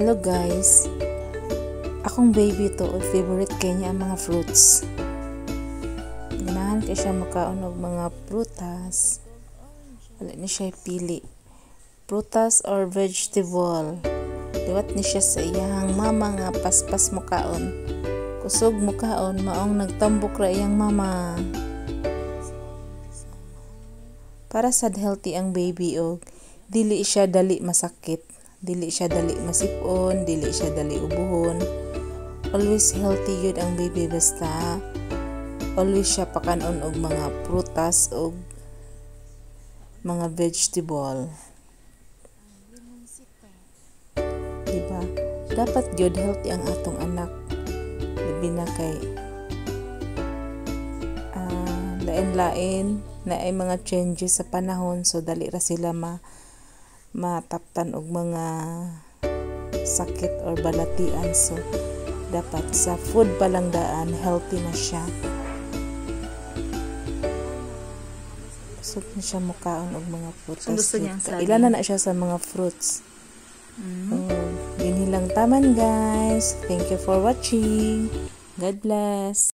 Hello guys, akong baby to, favorite kay niya ang mga fruits. Ganahan kay siya makaon og mga prutas. Wala ni siya pili. Prutas or vegetable. Liwat ni siya sa iyang mama nga paspas mukaon. Kusog mukaon maong nagtambok ra iyang mama. Para sad healthy ang baby og dili siya dali masakit. Dili siya dali masipon, dili siya dali ubuhon. Always healthy yun ang baby basta always siya pakanon og mga prutas og mga vegetable. Diba? Dapat good healthy ang atong anak. Labi na kay lain-lain na ay mga changes sa panahon, so dali ra sila mataptan og mga sakit or balatian. So dapat sa food palang daan healthy na siya. Gusto na siya mukaon og mga prutas. Ilan na siya sa mga fruits. Yun lang taman guys. Thank you for watching. God bless.